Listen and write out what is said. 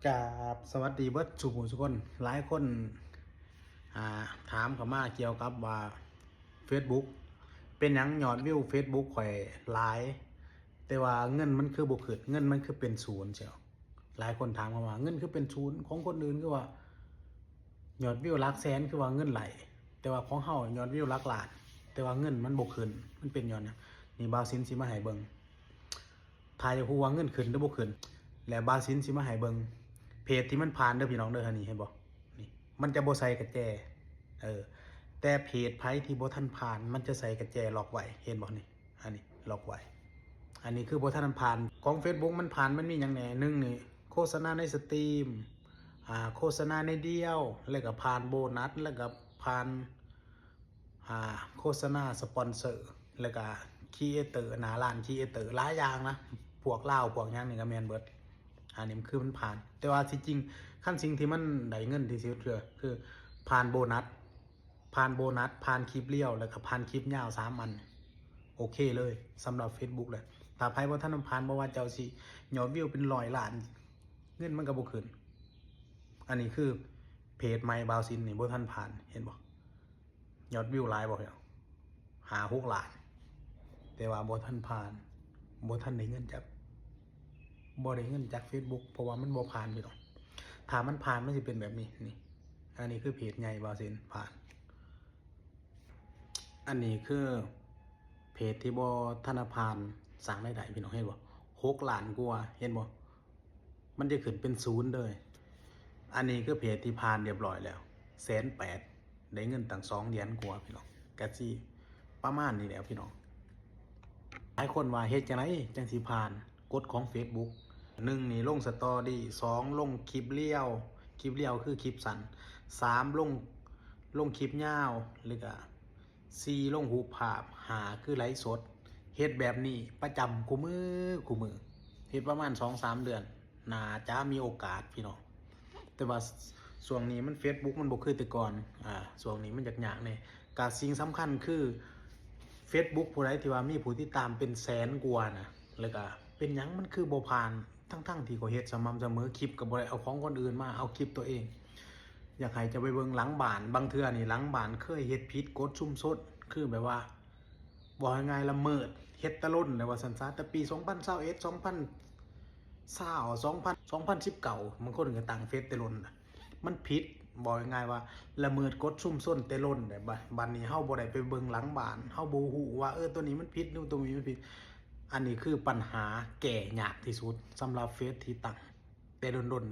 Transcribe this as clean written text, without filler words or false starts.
กับสวัสดีเบิร์ดสุขุมสุคนหลายคนถามเขามาเกี่ยวกับว่า Facebook เป็นหยังยอดวิว Facebook ข่อยหลายแต่ว่าเงินมันคือบ่ขึ้นเงินมันคือเป็นศูนย์เชียวหลายคนถามเขาว่าเงินคือเป็นศูนย์ของคนอื่นคือว่ายอดวิวหลักแสนคือว่าเงินไหลแต่ว่าของเฮายอดวิวหลักล้านแต่ว่าเงินมันบ่ขึ้นมันเป็นย้อนหยังนี่บาวซินสิมาให้เบิ่งถ้าอยากรู้ว่าเงินขึ้นหรือบ่ขึ้นและบาวซินสิมาให้เบิ่งเพจที่มันผ่านเด้อพี่น้องเด้ออันนี้เห็นบ่นี่มันจะบ่ใส่กระแจแต่เพจไผที่บ่ทันผ่านมันจะใส่กระแจล็อกไว้เห็นบ่นี่อันนี้ล็อกไว้อันนี้คือบ่ทันผ่านของ Facebook มันผ่านมันมีหยังแหน่1นี่โฆษณาในสตรีมโฆษณาในเดียวแล้วก็ผ่านโบนัสแล้วก็ผ่านโฆษณาสปอนเซอร์แล้วก็ครีเอเตอร์หน้าร้านครีเอเตอร์หลายอย่างนะพวกลาวพวกหยังนี่ก็แม่นเบิดอันนี้มันคือมันผ่านแต่ว่าที่จริงขั้นสิ่งที่มันได้เงินที่สุดคือผ่านโบนัสผ่านคลิปเลี้ยวแล้วก็ผ่านคลิปยาว3อันโอเคเลยสำหรับ Facebook เลยถ้าไผบ่ทันผ่านบ่ว่าเจ้าสิยอดวิวเป็น100 ล้านเงินมันก็บ่ขึ้นอันนี้คือเพจใหม่บาวซินนี่บ่ทันผ่านเห็นบ่ยอดวิวหลายบ่เนี่ย5-6 ล้านแต่ว่าบ่ทันผ่านบ่ทันได้เงินจากบ่ได้เงินจาก Facebook เพราะว่ามันบ่ผ่านพี่น้องถ้ามันผ่านมันสิเป็นแบบนี้นี่อันนี้คือเพจใหญ่บาวซินผ่านอันนี้คือเพจที่บ่ธนาคารสร้างรายได้พี่น้องเห็นบ่6 ล้านกว่าเห็นบ่มันจะขึ้นเป็น0เลยอันนี้คือเพจที่ผ่านเรียบร้อยแล้ว180,000ได้เงินตั้ง2 เหรียญกว่าพี่น้องก็สิประมาณนี้แหล้วพี่น้องหลายคนว่าเฮ็ดจังได๋จังสิผ่านกฎของ Facebook 1นี่ลงสตอรี่2ลงคลิปเรียวคือคลิปสั้น3ลงคลิปยาวหรือก็4ลงรูปภาพ5คือไลฟ์สดเฮ็ดแบบนี้ประจำคู่มือเฮ็ดประมาณ 2-3 เดือนน่าจะมีโอกาสพี่น้องแต่ว่าช่วงนี้มัน Facebook มันบ่คือแต่ก่อนช่วงนี้มันยากๆแน่ก็สิ่งสำคัญคือ Facebook ผู้ใดที่ว่ามีผู้ติดตามเป็นแสนกว่านะแล้วก็เป็นหยังมันคือบ่ผ่านทั้งที่ก็เฮ็ดสม่ำเสมอคลิปก็บ่ได้เอาของคนอื่นมาเอาคลิปตัวเองอยากให้จะไปเบิ่งหลังบ้านบางเทื่อนี่หลังบ้านเคยเฮ็ดผิดกฎชุมชนคือแบบว่าบ่ง่ายๆละเมิดเฮ็ดตะล้นว่าซั่นซะแต่ปี2021 2019บางคนก็ตั้งเฟซแต่ล้นมันผิดบอกง่ายๆว่าละเมิดกฎชุมชนแต่ล้นแต่บัดนี้เฮาบ่ได้ไปเบิ่งหลังบ้านเฮาบ่ฮู้ว่าตัวนี้มันผิดนู่นตรงนี้มันผิดอันนี้คือปัญหาแก้ยากที่สุดสำหรับเฟซที่ตั้งแต่โดนๆ